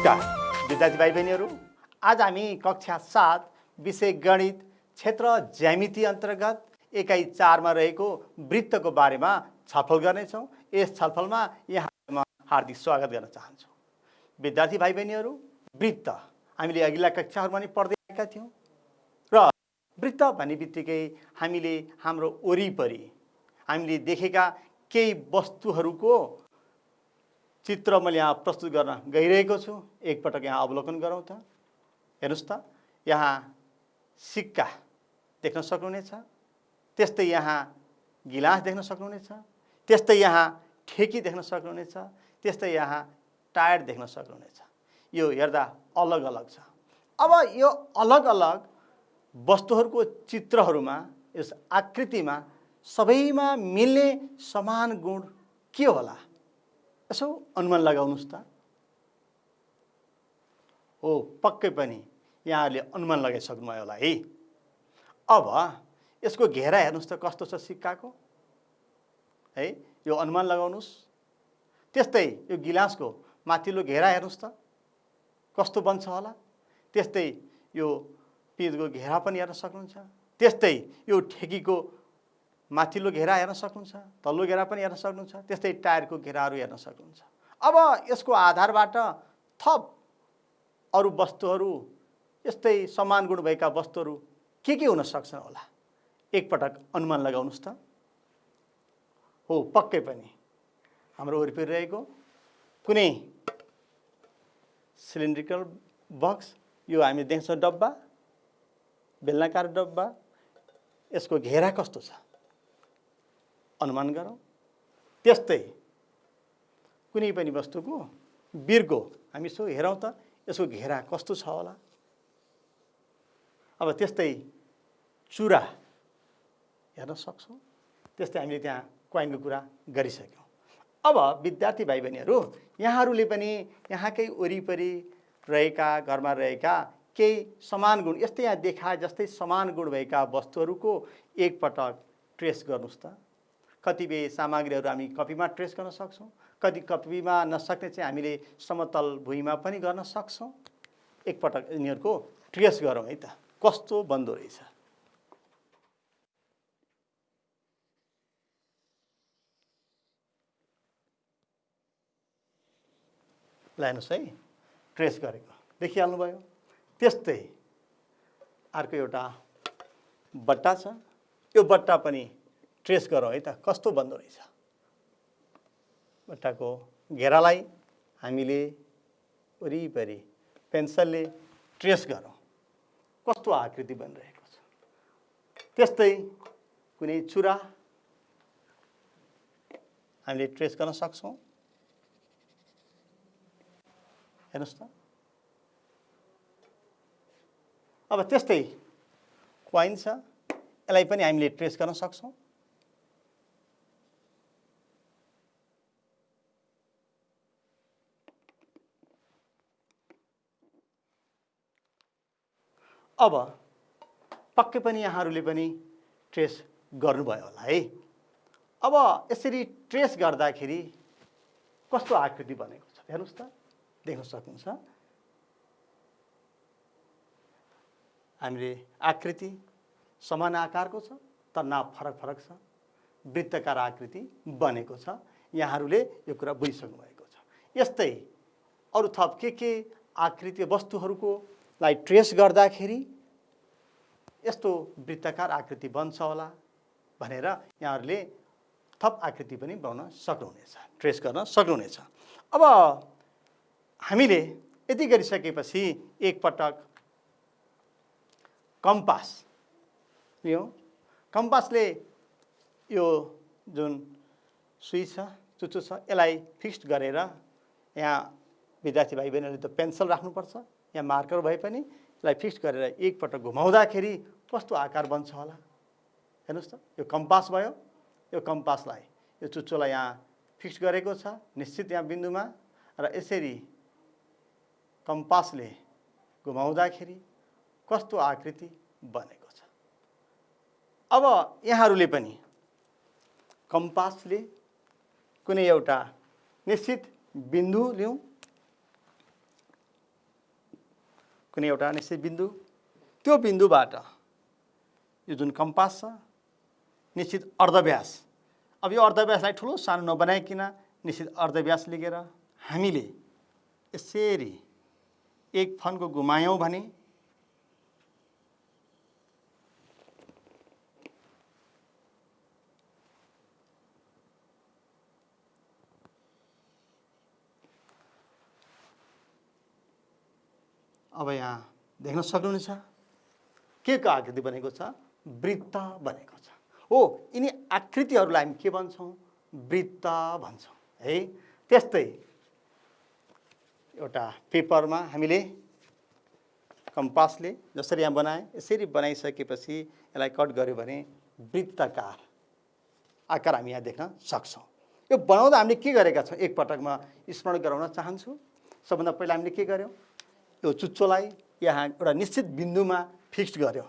नमस्कार विद्यार्थी भाइ बहिनीहरू, आज हामी कक्षा 7 विषय गणित क्षेत्र ज्यामिति अन्तर्गत एकाइ 4 मा रहेको वृत्तको बारेमा छलफल गर्नेछौँ। यस छलफलमा यहाँ म हार्दिक स्वागत गर्न चाहन्छु। विद्यार्थी भाइ बहिनीहरू, वृत्त हामीले अघिल्ला कक्षाहरूमा नि पढ्दै आएका थियौँ र वृत्त भन्ने बित्तिकै हामीले हाम्रो वरिपरि हामीले देखेका केही वस्तुहरूको चित्र मैले यहाँ प्रस्तुत गर्न गइरहेको छु। एकपटक यहाँ अवलोकन गरौँ त। हेर्नुस् त, यहाँ सिक्का देख्न सक्नुहुनेछ, त्यस्तै यहाँ गिलास देख्न सक्नुहुनेछ, त्यस्तै यहाँ ठेकी देख्न सक्नुहुनेछ, त्यस्तै यहाँ टायर देख्न सक्नुहुनेछ। यो हेर्दा अलग अलग छ। अब यो अलग अलग वस्तुहरूको चित्रहरूमा, यस आकृतिमा सबैमा मिल्ने समान गुण के होला? यसो अनुमान लगाउनुस् त। हो, पक्कै पनि यहाँहरूले अनुमान लगाइसक्नुभयो होला है। अब यसको घेरा हेर्नुस् त कस्तो छ सिक्काको, है, यो अनुमान लगाउनुस्। त्यस्तै यो गिलासको माथिल्लो घेरा हेर्नुस् त कस्तो बन्छ होला। त्यस्तै यो पिँधको घेरा पनि हेर्न सक्नुहुन्छ। त्यस्तै यो ठेकीको माथिल्लो घेरा हेर्न सक्नुहुन्छ, तल्लो घेरा पनि हेर्न सक्नुहुन्छ, त्यस्तै टायरको घेराहरू हेर्न सक्नुहुन्छ। अब यसको आधारबाट थप अरू वस्तुहरू, यस्तै समान गुण भएका वस्तुहरू के हुन सक्छन् होला? एकपटक अनुमान लगाउनुस् त। हो, पक्कै पनि हाम्रो वरिपरि रहेको कुनै सिलिन्ड्रिकल बक्स, यो हामी देख्छौँ डब्बा, बेलनाकार डब्बा, यसको घेरा कस्तो छ अनुमान गरौँ। त्यस्तै कुनै पनि वस्तुको बिर्को हामी यसो हेरौँ त, यसको घेरा कस्तो छ होला। अब त्यस्तै चुरा हेर्न सक्छौँ। त्यस्तै हामीले त्यहाँ कोइनको कुरा गरिसक्यौँ। अब विद्यार्थी भाइ बहिनीहरू, यहाँहरूले पनि यहाँकै वरिपरि रहेका, घरमा रहेका केही समान गुण, यस्तै यहाँ देखाए जस्तै समान गुण भएका वस्तुहरूको एकपटक ट्रेस गर्नुहोस् त। कतिपय सामग्रीहरू हामी कपीमा ट्रेस गर्न सक्छौँ, कति कपीमा नसक्ने चाहिँ हामीले समतल भुइँमा पनि गर्न सक्छौँ। एकपटक यिनीहरूको ट्रेस गरौँ है त, कस्तो बन्दो रहेछ। ल हेर्नुहोस् है, ट्रेस गरेको देखिहाल्नुभयो। त्यस्तै अर्को एउटा बट्टा छ, यो बट्टा पनि ट्रेस गरौँ है त, कस्तो बन्दो रहेछ। बट्टाको घेरालाई हामीले वरिपरि पेन्सिलले ट्रेस गरौँ, कस्तो आकृति बनिरहेको छ। त्यस्तै कुनै चुरा हामीले ट्रेस गर्न सक्छौँ। हेर्नुहोस् त। अब त्यस्तै कोइन छ, यसलाई पनि हामीले ट्रेस गर्न सक्छौँ। अब पक्कै पनि यहाँहरूले पनि ट्रेस गर्नुभयो होला है। अब यसरी ट्रेस गर्दाखेरि कस्तो आकृति बनेको छ हेर्नुहोस् त, देख्न सक्नुहुन्छ। हामीले आकृति समान आकारको छ तर नाप फरक फरक छ, वृत्तकार आकृति बनेको छ। यहाँहरूले यो कुरा बुझिसक्नु भएको छ। यस्तै अरू थप के आकृति वस्तुहरूको लाई ट्रेस गर्दाखेरि यस्तो वृत्ताकार आकृति बन्छ होला भनेर यहाँहरूले थप आकृति पनि बनाउन सक्नुहुनेछ, ट्रेस गर्न सक्नुहुनेछ। अब हामीले यति गरिसकेपछि एकपटक कम्पास लियौँ। कम्पासले यो जुन सुई छ, चुच्चो छ, यसलाई फिक्स्ड गरेर यहाँ विद्यार्थी भाइ बहिनीहरूले त पेन्सिल राख्नुपर्छ, यहाँ मार्कर भए पनि यसलाई फिक्स गरेर एकपटक घुमाउँदाखेरि कस्तो आकार बन्छ होला हेर्नुहोस् त। यो कम्पास भयो। यो कम्पासलाई, यो चुच्चोलाई यहाँ फिक्स गरेको छ निश्चित यहाँ बिन्दुमा, र यसरी कम्पासले घुमाउँदाखेरि कस्तो आकृति बनेको छ। अब यहाँहरूले पनि कम्पासले कुनै एउटा निश्चित बिन्दु लियौँ, कुनै एउटा निश्चित बिन्दु, त्यो बिन्दुबाट यो जुन कम्पास छ निश्चित अर्धव्यास, अब यो अर्धव्यासलाई ठुलो सानो नबनाइकन निश्चित अर्धव्यास लिएर हामीले यसरी एक फन्को घुमायौँ भने अब यहाँ देख्न सक्नुहुनेछ के को आकृति बनेको छ? वृत्त बनेको छ। हो, यिनी आकृतिहरूलाई हामी के भन्छौँ? वृत्त भन्छौँ है। त्यस्तै एउटा पेपरमा हामीले कम्पासले जसरी यहाँ बनाए यसरी बनाइसकेपछि यसलाई कट गर्यो भने वृत्ताकार आकार हामी यहाँ देख्न सक्छौँ। यो बनाउँदा हामीले के गरेका छौँ एकपटकमा स्मरण गराउन चाहन्छु। सबभन्दा पहिला हामीले के गर्यौँ? यो चुच्चोलाई यहाँ एउटा निश्चित बिन्दुमा फिक्स गर्यो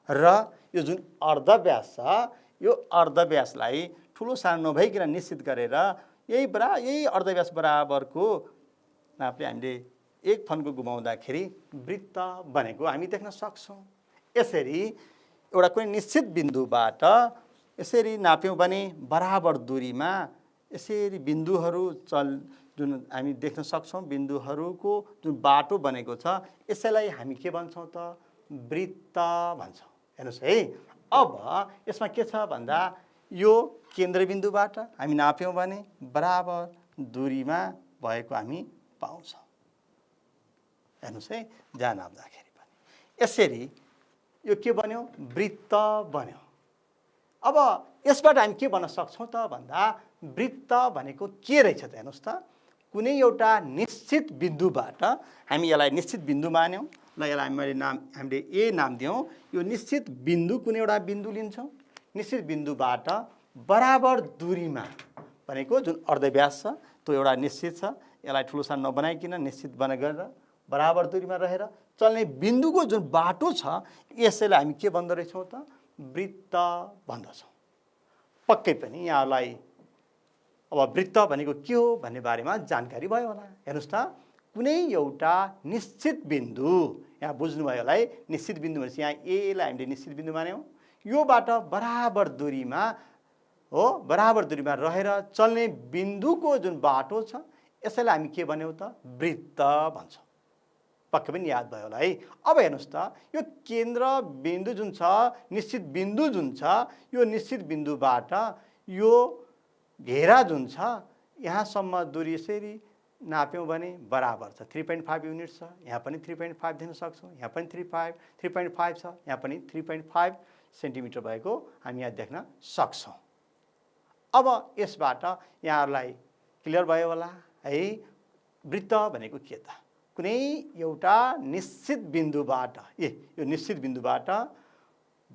र यो जुन अर्धव्यास छ यो अर्धव्यासलाई ठुलो सानो नभइकन निश्चित गरेर यही अर्धव्यास बराबरको नापले हामीले एक फन्को घुमाउँदाखेरि वृत्त बनेको हामी देख्न सक्छौँ। यसरी एउटा कुनै निश्चित बिन्दुबाट यसरी नाप्यौँ भने बराबर दूरीमा यसरी बिन्दुहरू जुन हामी देख्न सक्छौँ, बिन्दुहरूको जुन बाटो बनेको छ यसैलाई हामी के भन्छौँ त? वृत्त भन्छौँ। हेर्नुहोस् है, अब यसमा के छ भन्दा यो केन्द्रबिन्दुबाट हामी नाप्यौँ भने बराबर दूरीमा भएको हामी पाउँछौँ। हेर्नुहोस् है, जहाँ नाप्दाखेरि पनि यसरी यो के बन्यो? वृत्त बन्यो। अब यसबाट हामी के भन्न सक्छौँ त भन्दा वृत्त भनेको के रहेछ त? हेर्नुहोस् त, कुनै एउटा निश्चित बिन्दुबाट हामी यसलाई निश्चित बिन्दु मान्यौँ ल, यसलाई हामीले ए नाम दियौँ। यो निश्चित बिन्दु कुनै एउटा बिन्दु लिन्छौँ, निश्चित बिन्दुबाट बराबर दूरीमा भनेको जुन अर्धव्यास छ त्यो एउटा निश्चित छ, यसलाई ठुलो सानो नबनाइकन निश्चित गरेर बराबर दूरीमा रहेर चल्ने बिन्दुको जुन बाटो छ यसैलाई हामी के भन्दो रहेछौँ त? वृत्त भन्दछौँ। पक्कै पनि यहाँलाई अब वृत्त भनेको के हो भन्ने बारेमा जानकारी भयो होला। हेर्नुहोस् त, कुनै एउटा निश्चित बिन्दु, यहाँ बुझ्नुभयो होला है, निश्चित बिन्दु भनेपछि यहाँ एलाई हामीले निश्चित बिन्दु मान्यौँ, योबाट बराबर दूरीमा हो, बराबर दूरीमा रहेर चल्ने बिन्दुको जुन बाटो छ यसैलाई हामी के भन्यौँ त? वृत्त भन्छौँ। पक्कै पनि याद भयो होला है। अब हेर्नुहोस् त, यो केन्द्र बिन्दु जुन छ, निश्चित बिन्दु जुन छ, यो निश्चित बिन्दुबाट यो घेरा जुन छ यहाँसम्म दूरी यसरी नाप्यौँ भने बराबर छ 3.5 युनिट छ। यहाँ पनि 3.5 दिन सक्छौँ, यहाँ पनि 3.5 छ, यहाँ पनि 3.5 सेन्टिमिटर भएको हामी यहाँ देख्न सक्छौँ। अब यसबाट यहाँहरूलाई क्लियर भयो होला है, वृत्त भनेको के त? कुनै एउटा निश्चित बिन्दुबाट यो निश्चित बिन्दुबाट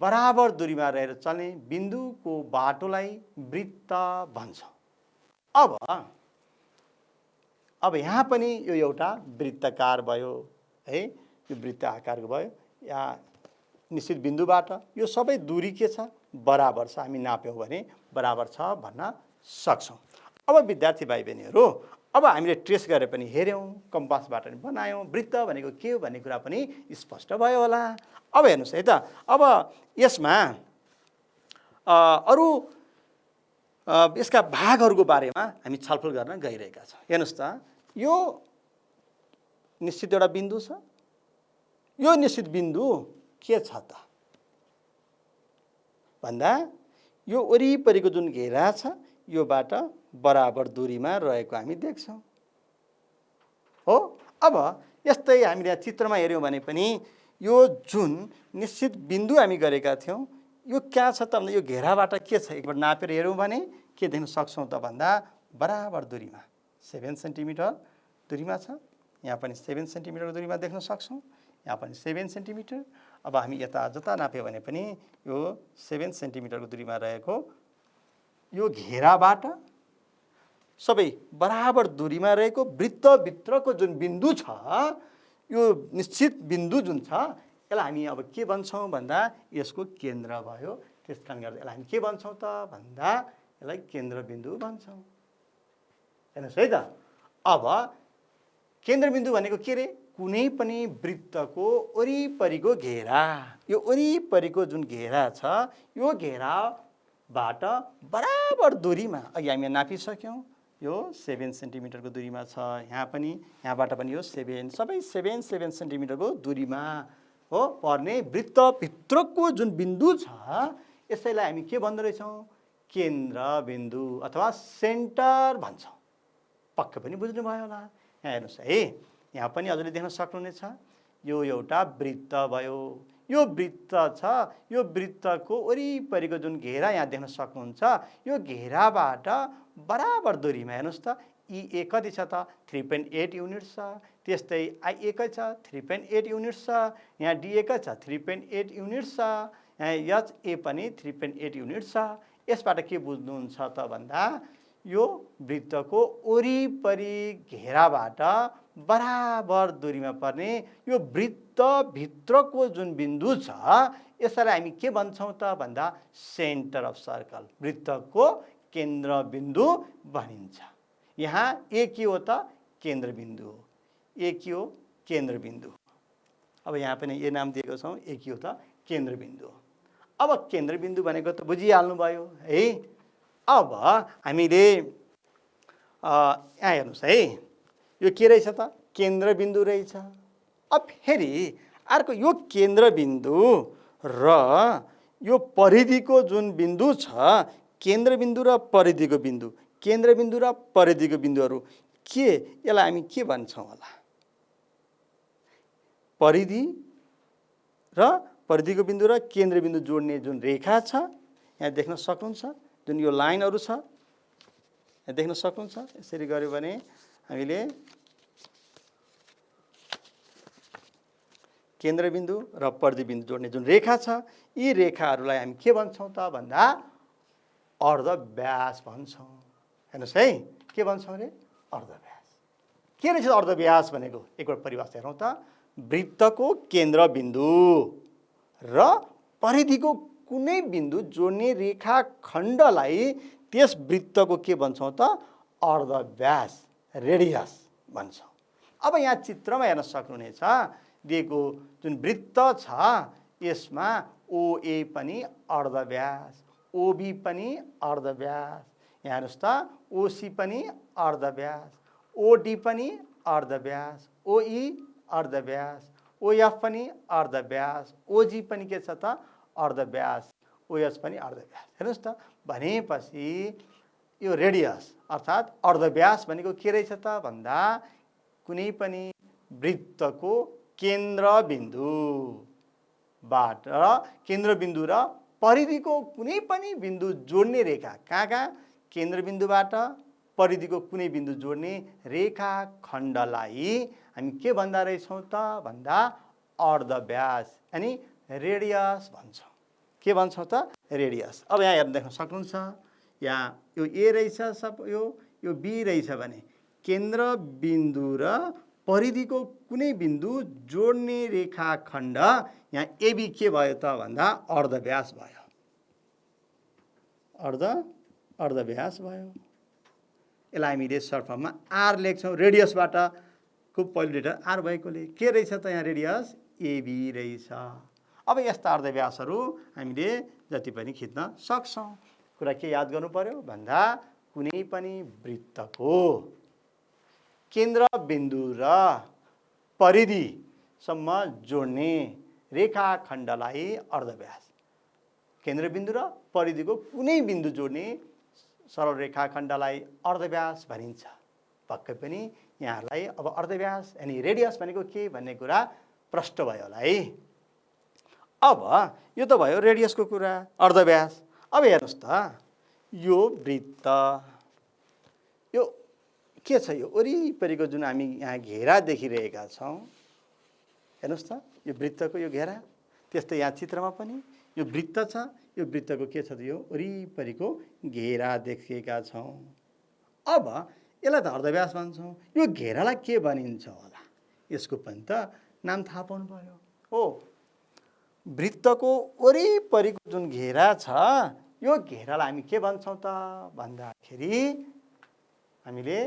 बराबर दूरीमा रहेर चल्ने बिन्दुको बाटोलाई वृत्त भन्छ। अब यहाँ पनि यो एउटा वृत्ताकार भयो है, यो वृत्त आकारको भयो। यहाँ निश्चित बिन्दुबाट यो सबै दूरी के छ? बराबर छ। हामी नाप्यौँ भने बराबर छ भन्न सक्छौँ। अब विद्यार्थी भाइ बहिनीहरू, अब हामीले ट्रेस गरेर पनि हेऱ्यौँ, कम्पासबाट पनि बनायौँ, वृत्त भनेको के हो भन्ने कुरा पनि स्पष्ट भयो होला। अब हेर्नुहोस् है त, अब यसमा अरू यसका भागहरूको बारेमा हामी छलफल गर्न गइरहेका छौँ। हेर्नुहोस् त, यो निश्चित एउटा बिन्दु छ, यो निश्चित बिन्दु के छ त भन्दा यो वरिपरिको जुन घेरा छ योबाट बराबर दूरीमा रहेको हामी देख्छौँ हो। अब यस्तै हामीले यहाँ चित्रमा हेऱ्यौँ भने पनि यो जुन निश्चित बिन्दु हामी गरेका थियौँ यो क्या छ त भन्दा यो घेराबाट के छ एकपल्ट नापेर हेऱ्यौँ भने के देख्न सक्छौँ त भन्दा बराबर दूरीमा 7 सेन्टिमिटर दूरीमा छ। यहाँ पनि 7 सेन्टिमिटरको दूरीमा देख्न सक्छौँ, यहाँ पनि 7 सेन्टिमिटर। अब हामी यता जता नाप्यौँ भने पनि यो 7 सेन्टिमिटरको दूरीमा रहेको यो घेराबाट सबै बराबर दूरीमा रहेको वृत्तभित्रको जुन बिन्दु छ यो निश्चित बिन्दु जुन छ यसलाई हामी अब के भन्छौँ भन्दा यसको केन्द्र भयो। त्यस कारणले गर्दा यसलाई हामी के भन्छौँ त भन्दा यसलाई केन्द्रबिन्दु भन्छौँ। हेर्नुहोस् है त, अब केन्द्रबिन्दु भनेको के रे? कुनै पनि वृत्तको वरिपरिको घेरा, यो वरिपरिको जुन घेरा छ यो घेराबाट बराबर दूरीमा, अघि हामी नापिसक्यौँ, यो 7 सेन्टिमिटरको दूरीमा छ। यहाँ पनि, यहाँबाट पनि यो 7, सबै 7 सेन्टिमिटरको दूरीमा हो पर्ने वृत्तभित्रको जुन बिन्दु छ यसैलाई हामी के भन्दो रहेछौँ? केन्द्रबिन्दु अथवा सेन्टर भन्छौँ। पक्कै पनि बुझ्नुभयो होला। यहाँ हेर्नुहोस् है, यहाँ पनि हजुरले देख्न सक्नुहुनेछ, यो एउटा वृत्त भयो। यो वृत्त छ, यो वृत्तको वरिपरिको जुन घेरा यहाँ देख्न सक्नुहुन्छ, यो घेराबाट बराबर दूरीमा हेर्नुहोस् त, E कति छ त? 3.8 युनिट छ। त्यस्तै IA छ 3.8 युनिट छ। यहाँ DA छ 3.8 युनिट छ। यहाँ HA पनि 3.8 युनिट छ। यसबाट के बुझ्नुहुन्छ त भन्दा यो वृत्तको वरिपरि घेराबाट बराबर दूरीमा पर्ने यो वृत्तभित्रको जुन बिन्दु छ यसलाई हामी के भन्छौँ त भन्दा सेन्टर अफ सर्कल, वृत्तको केन्द्रबिन्दु भनिन्छ। यहाँ ए के हो त? केन्द्रबिन्दु हो। ए के हो? केन्द्रबिन्दु। अब यहाँ पनि ए नाम दिएको छौँ, ए के हो त? केन्द्रबिन्दु। अब केन्द्रबिन्दु भनेको त बुझिहाल्नु भयो है। अब हामीले यहाँ हेर्नुहोस् है, यो के रहेछ त? केन्द्रबिन्दु रहेछ। अब फेरि अर्को यो केन्द्रबिन्दु र यो परिधिको जुन बिन्दु छ, केन्द्रबिन्दु र परिधिको बिन्दु, केन्द्रबिन्दु र परिधिको बिन्दुहरू के, यसलाई हामी के भन्छौँ होला? परिधि र परिधिको बिन्दु र केन्द्रबिन्दु जोड्ने जुन रेखा छ यहाँ देख्न सक्नुहुन्छ, जुन यो लाइनहरू छ यहाँ देख्न सक्नुहुन्छ। यसरी गर्यो भने हामीले केन्द्रबिन्दु र परिधिबिन्दु जोड्ने जुन रेखा छ, यी रेखाहरूलाई हामी के भन्छौँ त भन्दा अर्धव्यास भन्छौँ। हेर्नुहोस् है, के भन्छौँ अरे? अर्धव्यास। के रहेछ अर्धव्यास भनेको? एकपल्ट परिभाषा हेरौँ त। वृत्तको केन्द्रबिन्दु र परिधिको कुनै बिन्दु जोड्ने रेखाखण्डलाई त्यस वृत्तको के भन्छौँ त? अर्धव्यास, रेडियस भन्छौँ। अब यहाँ चित्रमा हेर्न सक्नुहुनेछ, दिएको जुन वृत्त छ यसमा OA पनि अर्धव्यास, OB पनि अर्धव्यास, यहाँ हेर्नुहोस् त OC पनि अर्धव्यास, OD पनि अर्धव्यास, OE अर्धव्यास, OF पनि अर्धव्यास, OG पनि के छ त? अर्धव्यास, OH पनि अर्धव्यास। हेर्नुहोस् त, भनेपछि यो रेडियस अर्थात् अर्धव्यास भनेको के रहेछ त भन्दा कुनै पनि वृत्तको केन्द्रबिन्दुबाट केन्द्रबिन्दु र परिधिको कुनै पनि बिन्दु जोड्ने रेखा, कहाँ? केन्द्रबिन्दुबाट परिधिको कुनै बिन्दु जोड्ने रेखाखण्डलाई हामी के भन्दा रहेछौँ त भन्दा अर्धव्यास यानी रेडियस भन्छौँ। के भन्छौँ त? रेडियस। अब यहाँ हेर्न देख्न सक्नुहुन्छ, यहाँ यो ए रहेछ, सब यो बी रहेछ भने केन्द्रबिन्दु र परिधिको कुनै बिन्दु जोड्ने रेखाखण्ड यहाँ एबी के भयो त भन्दा अर्धव्यास भयो। अर्धव्यास भयो। यसलाई हामीले सर्ट फर्ममा आर लेख्छौँ। रेडियसबाट को पहिलो लेटर आर भएकोले के रहेछ त यहाँ रेडियस? एबी रहेछ। अब यस्ता अर्धव्यासहरू हामीले जति पनि खिच्न सक्छौँ। कुरा के याद गर्नु पर्यो भन्दा कुनै पनि वृत्तको केन्द्रबिन्दु र परिधिसम्म जोड्ने रेखाखण्डलाई अर्धव्यास, केन्द्रबिन्दु र परिधिको कुनै बिन्दु जोड्ने सरल रेखाखण्डलाई अर्धव्यास भनिन्छ। पक्कै पनि यहाँलाई अब अर्धव्यास यानी रेडियस भनेको के भन्ने कुरा प्रष्ट भयो होला है। अब यो त भयो रेडियसको कुरा, अर्धव्यास। अब हेर्नुहोस् त, यो वृत्त यो के छ? यो वरिपरिको जुन हामी यहाँ घेरा देखिरहेका छौँ, हेर्नुहोस् त, यो वृत्तको यो घेरा, त्यस्तै यहाँ चित्रमा पनि यो वृत्त छ, यो वृत्तको के छ त? यो वरिपरिको घेरा देखेका छौँ। अब यसलाई त अर्धव्यास भन्छौँ। यो घेरालाई के भनिन्छ होला? यसको पनि त नाम थाहा पाउनु पर्यो। हो, वृत्तको वरिपरिको जुन घेरा छ यो घेरालाई हामी के भन्छौँ त भन्दाखेरि हामीले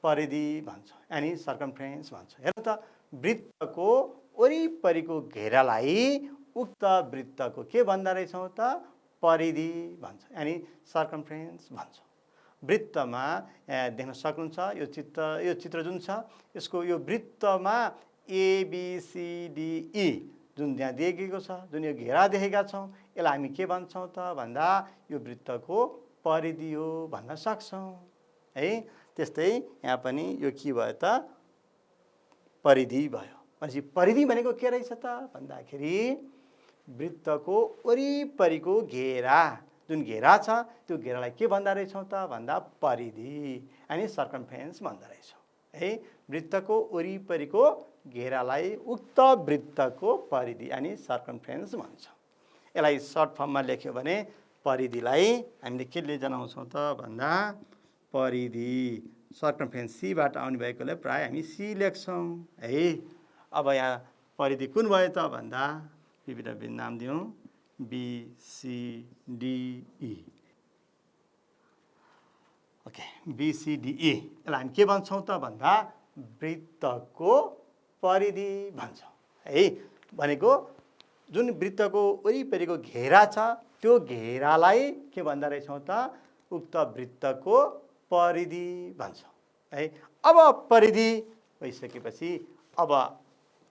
परिधि भन्छौँ, यानी सर्कमफ्रेन्स भन्छौँ। हेर्नु त, वृत्तको वरिपरिको घेरालाई उक्त वृत्तको के भन्दा रहेछौँ त? परिधि भन्छ, यानी सर्कमफ्रेन्स भन्छौँ। वृत्तमा देख्न सक्नुहुन्छ यो चित्र जुन छ यसको यो वृत्तमा ABCDE जुन त्यहाँ दिएको छ, जुन यो घेरा देखेका छौँ, यसलाई हामी के भन्छौँ त भन्दा यो वृत्तको परिधि हो भन्न सक्छौँ है। त्यस्तै यहाँ पनि यो के भयो त? परिधि भयो। भनेपछि परिधि भनेको के रहेछ त भन्दाखेरि वृत्तको वरिपरिको घेरा, जुन घेरा छ त्यो घेरालाई के भन्दा रहेछौँ त भन्दा परिधि, यानी सर्कमफ्रेन्स भन्दा रहेछौँ है। वृत्तको वरिपरिको घेरालाई उक्त वृत्तको परिधि यानी सर्कमफ्रेन्स भन्छौँ। यसलाई सर्ट फर्ममा लेख्यो भने परिधिलाई हामीले के ले जनाउँछौँ त भन्दा परिधि, सर्कमफ्रेन्स सीबाट आउने भएकोले प्राय हामी सी लेख्छौँ है। अब यहाँ परिधि कुन भयो त भन्दा विभिन्न नाम दिउँ, BCDE। ओके, BCDE यसलाई हामी के भन्छौँ त भन्दा वृत्तको परिधि भन्छौँ है। भनेको जुन वृत्तको वरिपरिको घेरा छ त्यो घेरालाई के भन्दा रहेछौँ त? उक्त वृत्तको परिधि भन्छौँ है। अब परिधि भइसकेपछि अब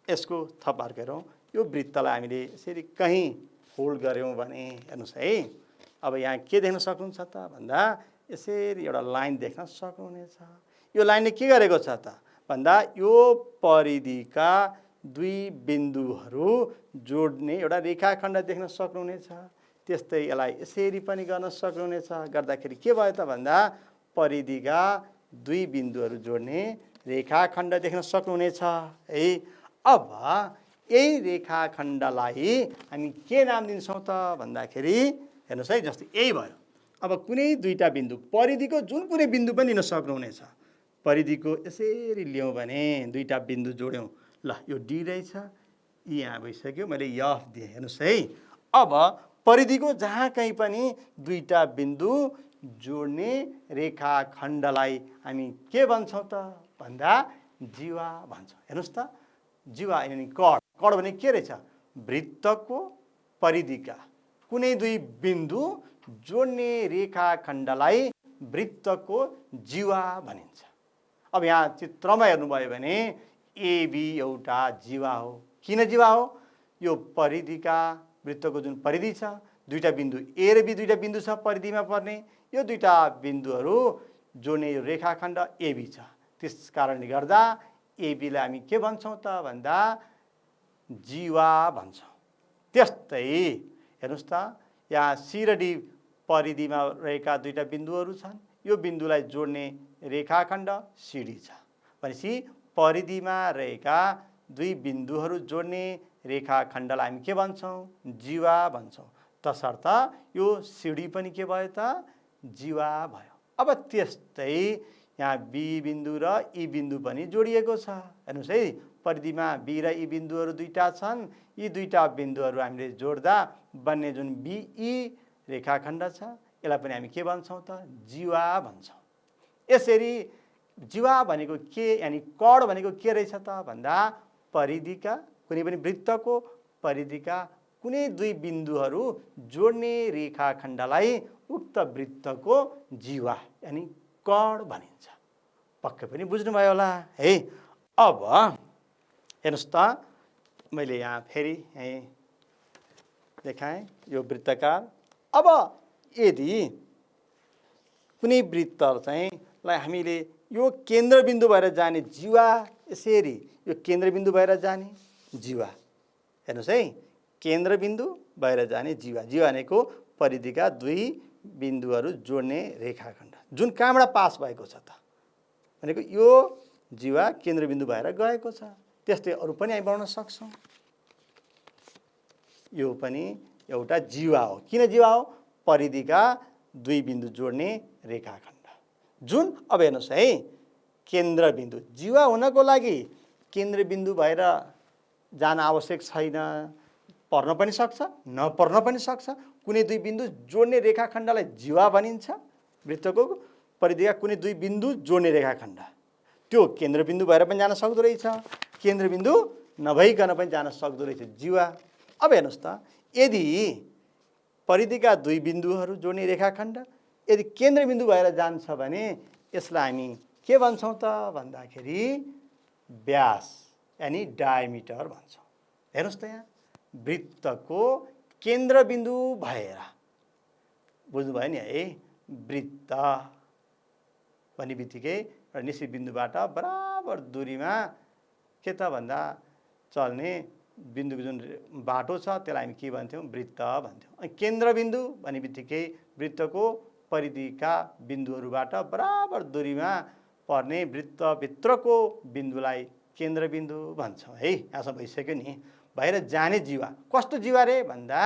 यसको थप अर्को हेरौँ। यो वृत्तलाई हामीले यसरी कहीँ फोल्ड गऱ्यौँ भने हेर्नुहोस् है, अब यहाँ के देख्न सक्नुहुन्छ त भन्दा यसरी एउटा लाइन देख्न सक्नुहुनेछ। यो लाइनले के गरेको छ त भन्दा यो परिधिका दुई बिन्दुहरू जोड्ने एउटा रेखाखण्ड देख्न सक्नुहुनेछ। त्यस्तै यसलाई यसरी पनि गर्न सक्नुहुनेछ। गर्दाखेरि के भयो त भन्दा परिधिका दुई बिन्दुहरू जोड्ने रेखाखण्ड देख्न सक्नुहुनेछ है। अब यही रेखाखण्डलाई हामी के नाम दिन्छौँ त भन्दाखेरि हेर्नुहोस् है, जस्तै यही भयो। अब कुनै दुईटा बिन्दु, परिधिको जुन कुनै बिन्दु पनि लिन सक्नुहुनेछ। परिधिको यसरी ल्याउँ भने दुईटा बिन्दु जोड्यौँ, ल यो डी रहेछ, यहाँ भइसक्यो, मैले एफ दिएँ। हेर्नुहोस् है, अब परिधिको जहाँ कहीँ पनि दुईटा बिन्दु जोड्ने रेखाखण्डलाई हामी के भन्छौँ त भन्दा जीवा भन्छौँ। हेर्नुहोस् त, जीवा यानी कड। कड भने के रहेछ? वृत्तको परिधिका कुनै दुई बिन्दु जोड्ने रेखाखण्डलाई वृत्तको जीवा भनिन्छ। अब यहाँ चित्रमा हेर्नुभयो भने AB एउटा जीवा हो। किन जीवा हो? यो परिधिका वृत्तको जुन परिधि छ, दुईटा बिन्दु A र B दुईटा बिन्दु छ परिधिमा पर्ने, यो दुईटा बिन्दुहरू जोड्ने यो रेखाखण्ड AB छ। त्यस कारणले गर्दा AB लाई हामी के भन्छौँ त भन्दा जीवा भन्छौँ। त्यस्तै हेर्नुहोस् त, यहाँ C र D परिधिमा रहेका दुईटा बिन्दुहरू छन्। यो बिन्दुलाई जोड्ने रेखाखण्ड CD छ। भनेपछि परिधिमा रहेका दुई बिन्दुहरू जोड्ने रेखाखण्डलाई हामी के भन्छौँ? जीवा भन्छौँ। तसर्थ यो CD पनि के भयो त? जीवा भयो। अब त्यस्तै यहाँ B बिन्दु र E बिन्दु पनि जोडिएको छ। हेर्नुहोस् है, परिधिमा B र E बिन्दुहरू दुईटा छन्। यी दुईटा बिन्दुहरू हामीले जोड्दा बन्ने जुन BE रेखाखण्ड छ, यसलाई पनि हामी के भन्छौँ त? जीवा भन्छौँ। यसरी जीवा भनेको के, यानी कड भनेको के रहेछ त भन्दा परिधिका कुनै पनि वृत्तको परिधिका कुनै दुई बिन्दुहरू जोड्ने रेखाखण्डलाई उक्त वृत्तको जीवा यानी कड भनिन्छ। पक्कै पनि बुझ्नुभयो होला है। अब हेर्नुहोस् त, मैले यहाँ फेरि देखाएँ यो वृत्तकार। अब यदि कुनै वृत्त चाहिँ लाई हामीले यो केन्द्रबिन्दु भएर जाने जीवा, यसरी यो केन्द्रबिन्दु भएर जाने जीवा, हेर्नुहोस् है, केन्द्रबिन्दु भएर जाने जीवा। जीवा भनेको परिधिका दुई बिन्दुहरू जोड्ने रेखाखण्ड जुन कहाँबाट पास भएको छ त भनेको यो जीवा केन्द्रबिन्दु भएर गएको छ। त्यस्तै अरू पनि हामी बनाउन सक्छौँ। यो पनि एउटा जीवा हो। किन जीवा हो? परिधिका दुई बिन्दु जोड्ने रेखाखण्ड जुन, अब हेर्नुहोस् है, केन्द्रबिन्दु जीवा हुनको लागि केन्द्रबिन्दु भएर जान आवश्यक छैन। पर्न पनि सक्छ, नपर्न पनि सक्छ। कुनै दुई बिन्दु जोड्ने रेखाखण्डलाई जीवा भनिन्छ। वृत्तको परिधिका कुनै दुई बिन्दु जोड्ने रेखाखण्ड त्यो केन्द्रबिन्दु भएर पनि जान सक्दो रहेछ। केन्द्रबिन्दु नभइकन पनि जान सक्दो रहेछ जीवा। अब हेर्नुहोस् त, यदि परिधिका दुई बिन्दुहरू जोड्ने रेखाखण्ड यदि केन्द्रबिन्दु भएर जान्छ भने यसलाई हामी के भन्छौँ त भन्दाखेरि व्यास यानि डायमिटर भन्छौँ। हेर्नुहोस् त, यहाँ वृत्तको केन्द्रबिन्दु भएर, बुझ्नुभयो नि है, वृत्त भन्ने बित्तिकै एउटा निश्चित बिन्दुबाट बराबर दूरीमा के त भन्दा चल्ने बिन्दुको जुन बाटो छ त्यसलाई हामी के भन्थ्यौँ, वृत्त भन्थ्यौँ। अनि केन्द्रबिन्दु भन्ने बित्तिकै वृत्तको परिधिका बिन्दुहरूबाट बराबर दूरीमा पर्ने वृत्तभित्रको बिन्दुलाई केन्द्रबिन्दु भन्छौँ है। यहाँसम्म भइसक्यो नि। भएर जाने जीवा कस्तो जीवा रे भन्दा,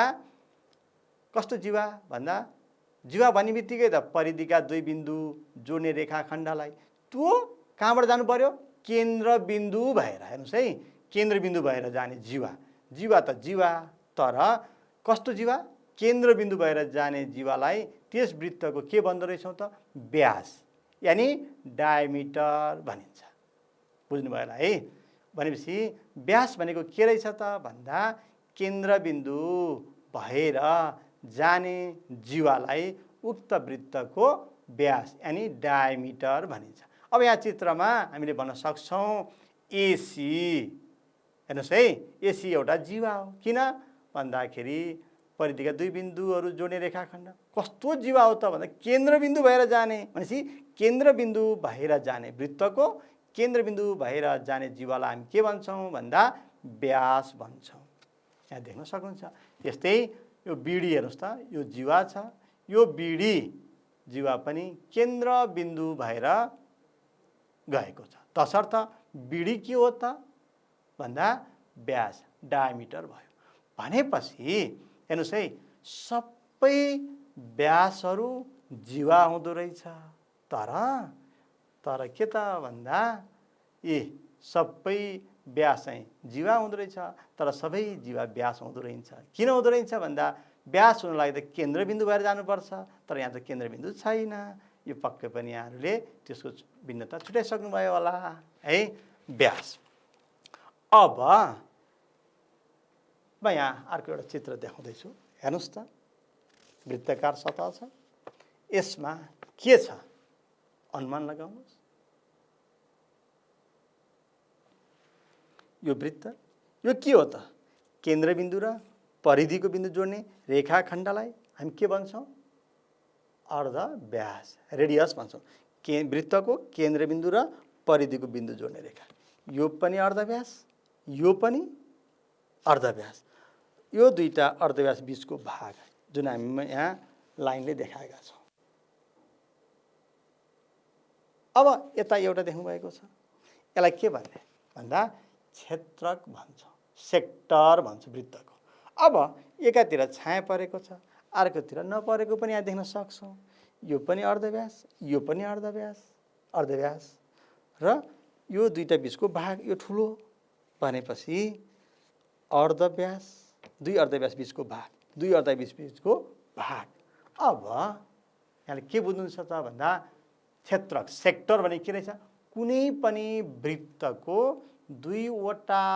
कस्तो जीवा भन्दा जीवा भन्ने बित्तिकै त परिधिका दुई बिन्दु जोड्ने रेखाखण्डलाई त्यो कहाँबाट जानु पर्यो, केन्द्रबिन्दु भएर। हेर्नुहोस् है, केन्द्रबिन्दु भएर जाने जीवा। जीवा त जीवा, तर कस्तो जीवा, केन्द्रबिन्दु भएर जाने जीवालाई त्यस वृत्तको के भन्दो रहेछौँ त, व्यास यानि डायमिटर भनिन्छ। बुझ्नुभयो होला है। भनेपछि व्यास भनेको के रहेछ त भन्दा केन्द्रबिन्दु भएर जाने जीवालाई उक्त वृत्तको व्यास यानि डायमिटर भनिन्छ। अब यहाँ चित्रमा हामीले भन्न सक्छौँ एसी। हेर्नुहोस् है, एसी एउटा जीवा हो। किन भन्दाखेरि परिधिका दुई बिन्दुहरू जोड्ने रेखाखण्ड। कस्तो जीवा हो त भन्दा केन्द्रबिन्दु भएर जाने, भनेपछि केन्द्रबिन्दु भएर जाने वृत्तको केन्द्रबिन्दु भएर जाने जीवालाई हामी के भन्छौँ भन्दा व्यास भन्छौँ। यहाँ देख्न सक्नुहुन्छ। यस्तै यो बिडी हेर्नुहोस् त, यो जीवा छ, यो बिडी जीवा पनि केन्द्रबिन्दु भएर गएको छ, तसर्थ बिडी के हो त भन्दा व्यास डायमिटर भयो। भनेपछि हेर्नुहोस् है, सबै व्यासहरू जीवा हुँदो रहेछ, तर के त भन्दा ए सबै व्यास चाहिँ जीवा हुँदो रहेछ, तर सबै जीवा व्यास हुँदो रहेछ। किन हुँदो रहेछ भन्दा व्यास हुनु लागि त केन्द्रबिन्दु भएर जानुपर्छ, तर यहाँ त केन्द्रबिन्दु छैन। यो पक्कै पनि यहाँहरूले त्यसको भिन्नता छुट्याइसक्नुभयो होला है, व्यास। अब म यहाँ अर्को एउटा चित्र देखाउँदैछु। हेर्नुहोस् त, वृत्ताकार सतह छ, यसमा के छ अनुमान लगाउनुहोस्। यो वृत्त, यो के हो त, केन्द्रबिन्दु र परिधिको बिन्दु जोड्ने रेखाखण्डलाई हामी के भन्छौँ, अर्धव्यास रेडियस भन्छौँ। वृत्तको केन्द्रबिन्दु र परिधिको बिन्दु जोड्ने रेखा, यो पनि अर्धव्यास, यो पनि अर्धव्यास। यो दुईटा अर्धव्यास बीचको भाग जुन हामी यहाँ लाइनले देखाएका छौँ। अब यता एउटा देख्नुभएको छ, यसलाई के भन्ने भन्दा क्षेत्रक भन्छौँ, सेक्टर भन्छौँ वृत्तको। अब एकातिर छाया परेको छ, अर्कोतिर नपरेको पनि यहाँ देख्न सक्छौँ। यो पनि अर्धव्यास, यो पनि अर्धव्यास र यो दुईटा बिचको भाग यो ठुलो भनेपछि अर्धव्यास, दुई अर्धव्यास बिचको भाग, दुई अर्धव्यास बिचको भाग। अब यहाँले के बुझ्नुहुन्छ त भन्दा क्षेत्रक सेक्टर भने के रहेछ, कुनै पनि वृत्तको दुईवटा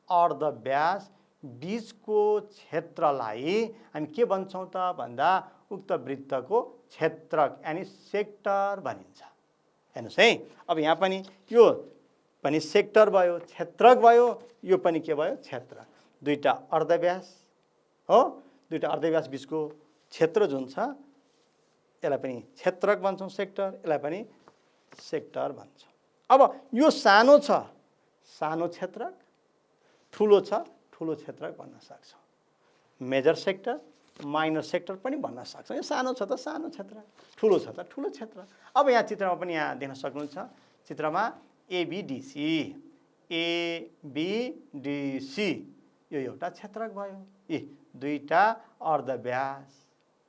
अर्धव्यास बीचको क्षेत्रलाई हामी के भन्छौँ त भन्दा उक्त वृत्तको क्षेत्रक यानि सेक्टर भनिन्छ। हेर्नुहोस् है, अब यहाँ पनि यो पनि सेक्टर भयो, क्षेत्रक भयो, यो पनि के भयो, क्षेत्र। दुईटा अर्धव्यास हो, दुईटा अर्धव्यास बीचको क्षेत्र जुन छ यसलाई पनि क्षेत्रक भन्छौँ, सेक्टर, यसलाई पनि सेक्टर भन्छौँ। अब यो सानो छ, सानो क्षेत्रक, ठुलो छ, ठुलो क्षेत्रक भन्न सक्छौँ। मेजर सेक्टर, माइनर सेक्टर पनि भन्न सक्छौँ। यो सानो छ त सानो क्षेत्र, ठुलो छ त ठुलो क्षेत्र। अब यहाँ चित्रमा पनि यहाँ देख्न सक्नुहुन्छ, चित्रमा एबिडिसी, एबिडिसी यो एउटा क्षेत्रक भयो। यी दुईटा अर्धव्यास,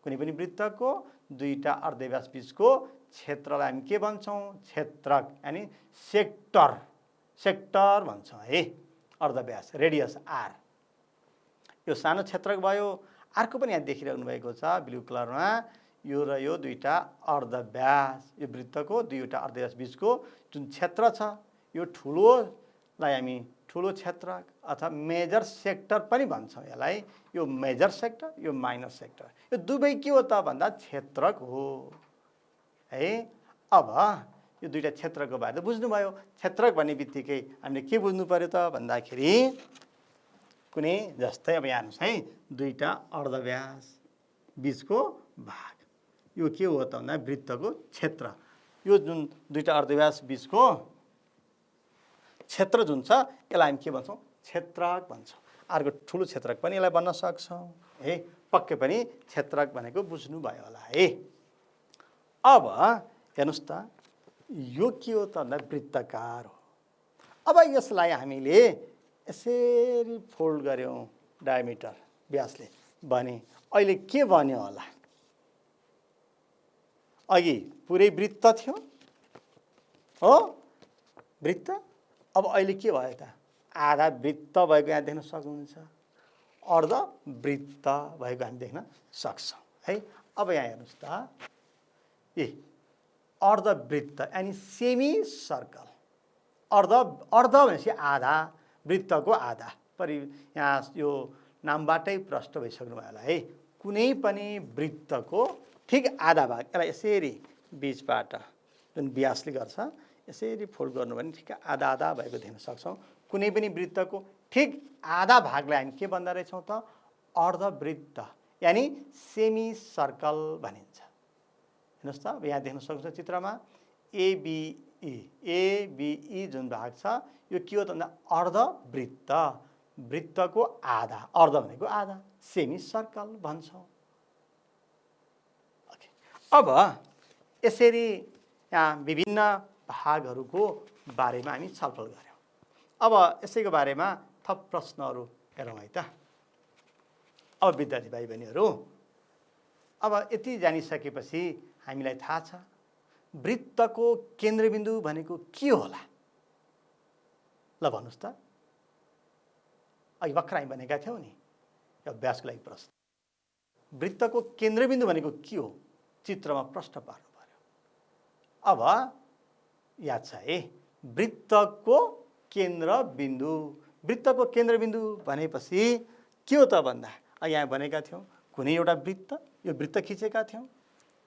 कुनै पनि वृत्तको दुईटा अर्धव्यास बीचको क्षेत्रलाई हामी के भन्छौँ, क्षेत्रक यानि सेक्टर, सेक्टर भन्छौँ है। अर्धव्यास रेडियस आर, यो सानो क्षेत्रक भयो। अर्को पनि यहाँ देखिरहनु भएको छ ब्लू कलरमा, यो र यो दुईटा अर्धव्यास, यो वृत्तको दुईवटा अर्धव्यास बीचको जुन क्षेत्र छ, यो ठुलोलाई हामी ठुलो क्षेत्र अथवा मेजर सेक्टर पनि भन्छौँ यसलाई। यो मेजर सेक्टर, यो माइनर सेक्टर, यो दुवै के हो त भन्दा क्षेत्रक हो है। अब यो दुईटा क्षेत्रको बारे बुझ्नुभयो। क्षेत्रक भन्ने बित्तिकै हामीले के बुझ्नु पर्यो त भन्दाखेरि कुनै जस्तै अब यहाँ हेर्नुहोस् है, दुईटा अर्धव्यास बिचको भाग, यो के हो त भन्दा वृत्तको क्षेत्र। यो जुन दुईटा अर्धव्यास बिचको क्षेत्र जुन छ यसलाई हामी के भन्छौँ? क्षेत्रक भन्छौँ। अर्को ठुलो क्षेत्रक पनि यसलाई भन्न सक्छौँ है। पक्कै पनि क्षेत्रक भनेको बुझ्नुभयो होला है। अब हेर्नुहोस् त, यो के हो त भन्दा वृत्ताकार हो। अब यसलाई हामीले यसरी फोल्ड गऱ्यौँ डायमिटर व्यासले भने अहिले के बन्यो होला? अघि पुरै वृत्त थियो हो, वृत्त। अब अहिले के भयो त? आधा वृत्त भएको यहाँ देख्न सक्नुहुन्छ, अर्धवृत्त भएको हामी देख्न सक्छौँ है। अब यहाँ हेर्नुहोस् त, अर्धवृत्त यानि सेमी सर्कल। अर्ध भनेपछि आधा, वृत्तको आधा। यहाँ यो नामबाटै प्रष्ट भइसक्नु भयो होला है। कुनै पनि वृत्तको ठिक आधा भाग, यसलाई यसरी बिचबाट जुन व्यासले गर्छ यसरी फोल्ड गर्नु भने ठिक आधा आधा भएको देख्न सक्छौँ। कुनै पनि वृत्तको ठिक आधा भागलाई हामी के भन्दा रहेछौँ त? अर्धवृत्त यानि सेमी सर्कल भनिन्छ। हेर्नुहोस् त, अब यहाँ देख्न सक्नुहुन्छ चित्रमा एबिई जुन भाग छ यो के हो त भन्दा अर्धवृत्त, वृत्तको आधा, अर्ध भनेको आधा, सेमी सर्कल भन्छौँ। अब यसरी यहाँ विभिन्न भागहरूको बारेमा हामी छलफल गऱ्यौँ। अब यसैको बारेमा थप प्रश्नहरू हेरौँ है त। अब विद्यार्थी भाइ बहिनीहरू, अब यति जानिसकेपछि हामीलाई थाहा छ वृत्तको केन्द्रबिन्दु भनेको के होला? ल भन्नुहोस् त। अघि भर्खर हामी भनेका थियौँ नि, अभ्यासको लागि प्रश्न, वृत्तको केन्द्रबिन्दु भनेको के हो? चित्रमा प्रश्न पार्नु पर्यो। अब याद छ है, वृत्तको केन्द्रबिन्दु। वृत्तको केन्द्रबिन्दु भनेपछि के हो त भन्दा यहाँ भनेका थियौँ कुनै एउटा वृत्त, यो वृत्त खिचेका थियौँ,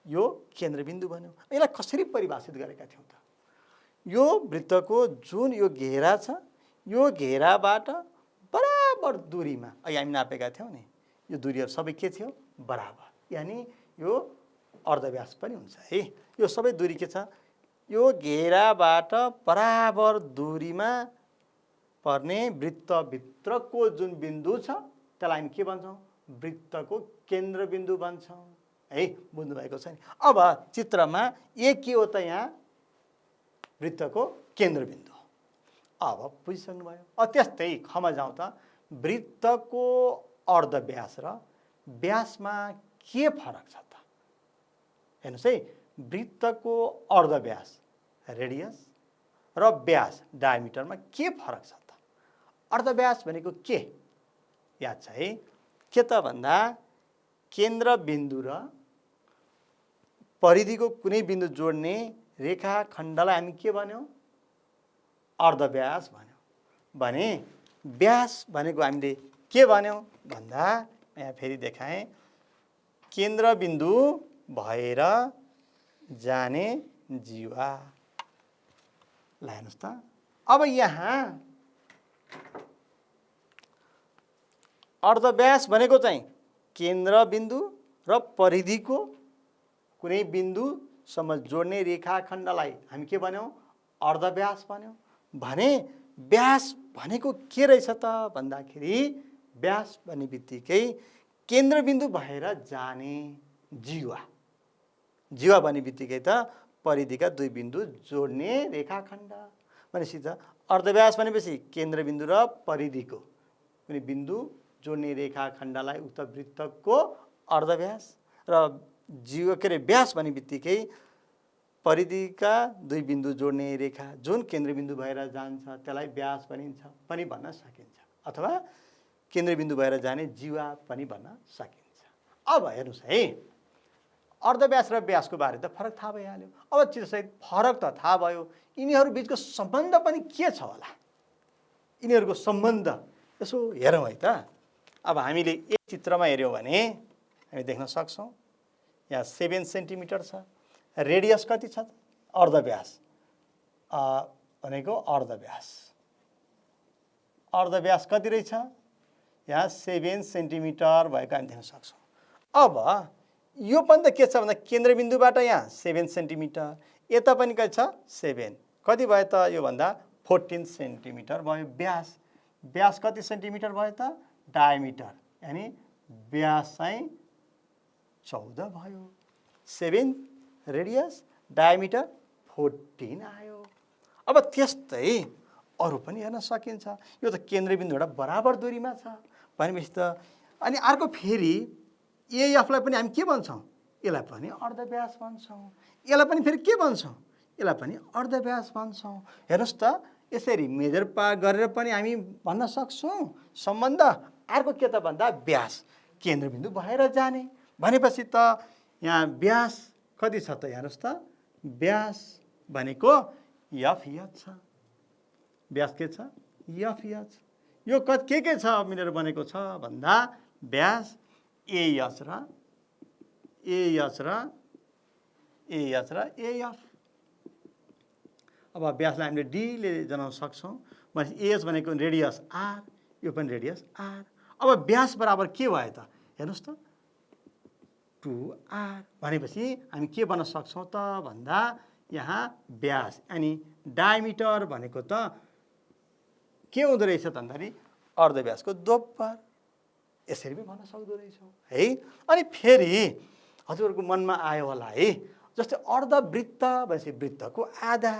यो केन्द्रबिन्दु भन्यो। यसलाई कसरी परिभाषित गरेका थियौँ त? यो वृत्तको जुन यो घेरा छ, यो घेराबाट बराबर दूरीमा अहिले हामी नापेका थियौँ नि, यो दूरीहरू सबै के थियो? बराबर, यानि यो अर्धव्यास पनि हुन्छ है। यो सबै दूरी के छ? यो घेराबाट बराबर दूरीमा पर्ने वृत्तभित्रको जुन बिन्दु छ त्यसलाई हामी के भन्छौँ? वृत्तको केन्द्रबिन्दु भन्छौँ है। बुझ्नुभएको छ नि? अब चित्रमा ए के हो त? यहाँ वृत्तको केन्द्रबिन्दु। अब बुझिसक्नुभयो। त्यस्तै खमा जाउँ त, वृत्तको अर्धव्यास र व्यासमा के फरक छ त? हेर्नुहोस् है, वृत्तको अर्धव्यास रेडियस र व्यास डायमिटरमा के फरक छ त? अर्धव्यास भनेको के याद छ है? के त भन्दा केन्द्रबिन्दु र परिधिको कुनै बिन्दु जोड्ने रेखाखण्डलाई हामी के भन्यौँ? अर्धव्यास भन्यौँ। भने व्यास भनेको हामीले के भन्यौँ भन्दा यहाँ फेरि देखाएँ, केन्द्रबिन्दु भएर जाने जीवा। ल हेर्नुहोस् त, अब यहाँ अर्धव्यास भनेको चाहिँ केन्द्रबिन्दु र परिधिको कुनै बिन्दुसम्म जोड्ने रेखाखण्डलाई हामी के भन्यौँ? अर्धव्यास भन्यौँ। भने व्यास भनेको के रहेछ त भन्दाखेरि व्यास भन्ने बित्तिकै केन्द्रबिन्दु भएर जाने जीवा। जीवा भन्ने बित्तिकै त परिधिका दुई बिन्दु जोड्ने रेखाखण्ड भनेपछि त अर्धव्यास भनेपछि केन्द्रबिन्दु र परिधिको कुनै बिन्दु जोड्ने रेखाखण्डलाई उक्त वृत्तको अर्धव्यास र जीवा के अरे व्यास भन्ने बित्तिकै परिधिका दुई बिन्दु जोड्ने रेखा जुन केन्द्रबिन्दु भएर जान्छ त्यसलाई व्यास भनिन्छ पनि भन्न सकिन्छ, अथवा केन्द्रबिन्दु भएर जाने जीवा पनि भन्न सकिन्छ। अब हेर्नुहोस् है, अर्धव्यास र व्यासको बारे त फरक थाहा भइहाल्यो। अब चिजसहित फरक त थाहा भयो, यिनीहरू बिचको सम्बन्ध पनि के छ होला? यिनीहरूको सम्बन्ध यसो हेरौँ है त। अब हामीले एक चित्रमा हेऱ्यौँ भने हामी देख्न सक्छौँ यहाँ 7 सेन्टिमिटर छ। रेडियस कति छ? अर्धव्यास भनेको अर्धव्यास कति रहेछ? यहाँ 7 सेन्टिमिटर भएको हामी देख्न सक्छौँ। अब यो पनि त के छ भन्दा केन्द्रबिन्दुबाट यहाँ 7 सेन्टिमिटर, यता पनि कति छ? 7। कति भयो त? यो भन्दा 14 सेन्टिमिटर भयो व्यास। व्यास कति सेन्टिमिटर भयो त? डायमिटर, यानी व्यास चाहिँ 14 भयो। 7 रेडियस, डायमिटर 14 आयो। अब त्यस्तै अरू पनि हेर्न सकिन्छ। यो त केन्द्रबिन्दुबाट बराबर दूरीमा छ भनेपछि त। अनि अर्को फेरि एएफलाई पनि हामी के भन्छौँ? यसलाई पनि अर्धव्यास भन्छौँ। यसलाई पनि फेरि के भन्छौँ? यसलाई पनि अर्धव्यास भन्छौँ। हेर्नुहोस् त, यसरी मेजर गरेर पनि हामी भन्न सक्छौँ सम्बन्ध। अर्को के त भन्दा व्यास केन्द्रबिन्दु भएर जाने भनेपछि त यहाँ व्यास कति छ त? हेर्नुहोस् त, व्यास भनेको एफएच छ। व्यास के छ? एफएच। यो के छ मिलेर बनेको छ भन्दा व्यास एएच र एएफ। अब व्यासलाई हामीले डीले जनाउन सक्छौँ। भनेपछि एएच भनेको रेडियस आर, यो पनि रेडियस आर। अब व्यास बराबर के भयो त? हेर्नुहोस् त, 2r भनेपछि हामी के भन्न सक्छौँ त भन्दा यहाँ व्यास अनि डायमिटर भनेको त के हुँदो रहेछ त भन्दाखेरि अर्धव्यासको दोब्बर। यसरी पनि भन्न सक्दो रहेछौँ है। अनि फेरि हजुरहरूको मनमा आयो होला है, जस्तै अर्धवृत्त भनेपछि वृत्तको आधा।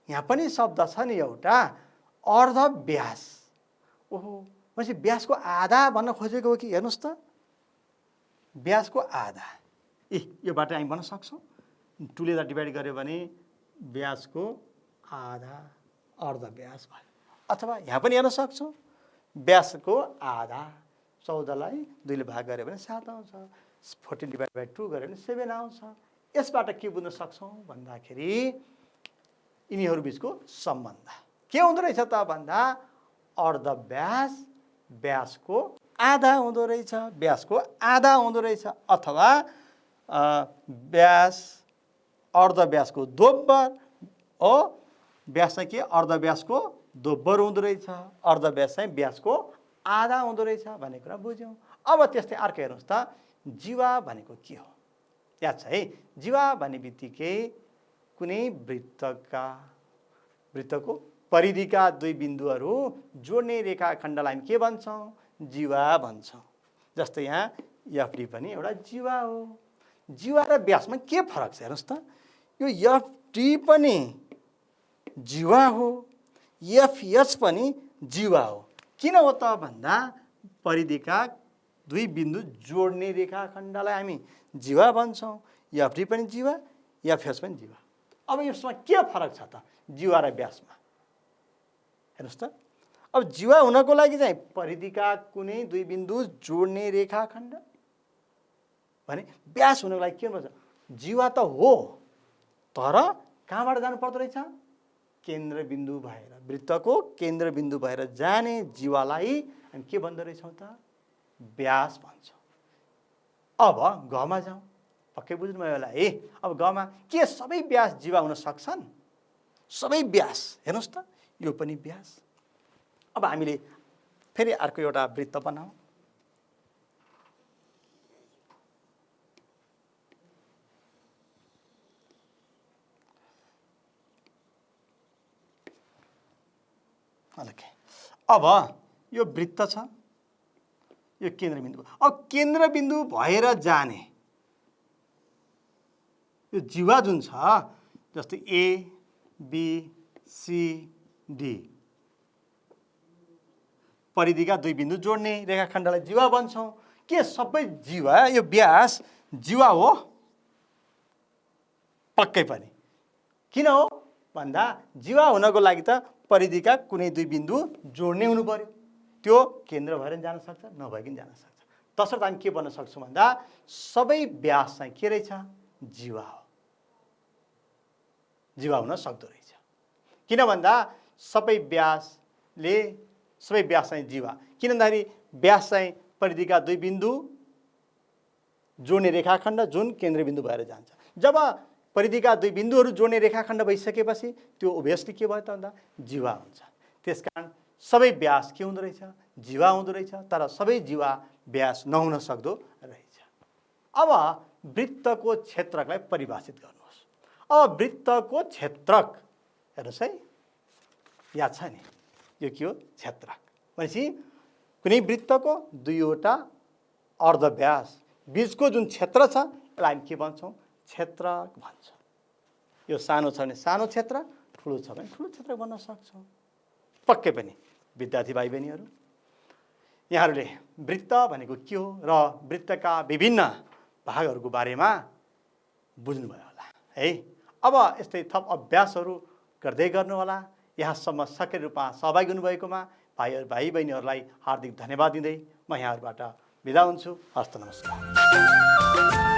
यहाँ पनि शब्द छ नि एउटा अर्धव्यास। ओहो, भनेपछि व्यासको आधा भन्न खोजेको हो कि? हेर्नुहोस् त, व्यासको आधा। योबाट हामी भन्न सक्छौँ 2ले डिभाइड गर्यो भने व्यासको आधा अर्धव्यास भयो। अथवा यहाँ पनि हेर्न सक्छौँ व्यासको आधा। 14लाई 2ले भाग गर्यो भने 7 आउँछ। 14 डिभाइड बाई 2 गर्यो भने 7 आउँछ। यसबाट के बुझ्न सक्छौँ भन्दाखेरि यिनीहरू बिचको सम्बन्ध के हुँदो रहेछ त भन्दा अर्धव्यास व्यासको आधा हुँदो रहेछ। व्यासको आधा हुँदो रहेछ। अथवा व्यास अर्धव्यासको दोब्बर हो। व्यास चाहिँ के? अर्धव्यासको दोब्बर हुँदो रहेछ। अर्धव्यास चाहिँ व्यासको आधा हुँदो रहेछ भन्ने कुरा बुझ्यौँ। अब त्यस्तै अर्को हेर्नुहोस् त, जीवा भनेको के हो? याद छ है? जीवा भन्ने बित्तिकै कुनै वृत्तको परिधिका दुई बिन्दुहरू जोड्ने रेखाखण्डलाई हामी के भन्छौँ? जीवा भन्छौँ। जस्तै यहाँ एफडी पनि एउटा जीवा हो। जीवा र व्यासमा के फरक छ? हेर्नुहोस् त, यो एफडी पनि जीवा हो, एफएच पनि जीवा हो। किन हो त भन्दा परिधिका दुई बिन्दु जोड्ने रेखाखण्डलाई हामी जीवा भन्छौँ। एफडी पनि जीवा, एफएच पनि जीवा। अब यसमा के फरक छ त जीवा र व्यासमा? हेर्नुहोस् त, अब जीवा हुनको लागि चाहिँ परिधिका कुनै दुई बिन्दु जोड्ने रेखाखण्ड भने व्यास हुनको लागि के भन्छ? जीवा त हो, तर कहाँबाट जानु पर्दो रहेछ? केन्द्रबिन्दु भएर, वृत्तको केन्द्रबिन्दु भएर जाने जीवालाई हामी के भन्दो रहेछौँ त? व्यास भन्छौँ। अब गमा जाउँ। पक्कै बुझ्नुभयो होला है। अब गमा के सबै व्यास जीवा हुन सक्छन्? सबै व्यास हेर्नुहोस् त, यो पनि व्यास। अब हामीले फेरि अर्को एउटा वृत्त बनाऊ। अब यो वृत्त छ, यो केन्द्रबिन्दु। अब केन्द्रबिन्दु भएर जाने यो जीवा जुन छ, जस्तै ए बी सी डी परिधिका दुई बिन्दु जोड्ने रेखाखण्डलाई जीवा भन्छौँ। के सबै जीवा यो व्यास जीवा हो? पक्कै पनि। किन हो भन्दा जीवा हुनको लागि त परिधिका कुनै दुई बिन्दु जोड्ने हुनु पर्यो। त्यो केन्द्र भएर जान सक्छ, नभइकन जान सक्छ। तसर्थ हामी के भन्न सक्छौँ भन्दा सबै व्यास चाहिँ के रहेछ? जीवा हो, जीवा हुन सक्दो रहेछ। किन भन्दा सबै व्यासले सबै व्यास चाहिँ जीवा। किन भन्दाखेरि व्यास चाहिँ परिधिका दुई बिन्दु जोड्ने रेखाखण्ड जुन केन्द्रबिन्दु भएर जान्छ। जब परिधिका दुई बिन्दुहरू जोड्ने रेखाखण्ड भइसकेपछि त्यो ओभियसली के भयो त भन्दा जीवा हुन्छ। त्यसकारण सबै व्यास के हुँदो रहेछ? जीवा हुँदो रहेछ। तर सबै जीवा व्यास नहुन सक्दो रहेछ। अब वृत्तको क्षेत्रकलाई परिभाषित गर्नुहोस्। अब वृत्तको क्षेत्रक हेर्नुहोस् है, याद छ नि यो के हो? क्षेत्रक भनेपछि कुनै वृत्तको दुईवटा अर्धव्यास बीचको जुन क्षेत्र छ यसलाई हामी के भन्छौँ? क्षेत्रक भन्छौँ। यो सानो छ भने सानो क्षेत्र, ठुलो छ भने ठुलो क्षेत्र भन्न सक्छौँ। पक्कै पनि विद्यार्थी भाइ बहिनीहरू, यहाँहरूले वृत्त भनेको के हो र वृत्तका विभिन्न भागहरूको बारेमा बुझ्नुभयो होला है। अब यस्तै थप अभ्यासहरू गर्दै गर्नुहोला। यहाँसम्म सक्रिय रूपमा सहभागी हुनुभएकोमा भाइ बहिनीहरूलाई हार्दिक धन्यवाद दिँदै म यहाँहरूबाट बिदा हुन्छु। हस्त नमस्कार।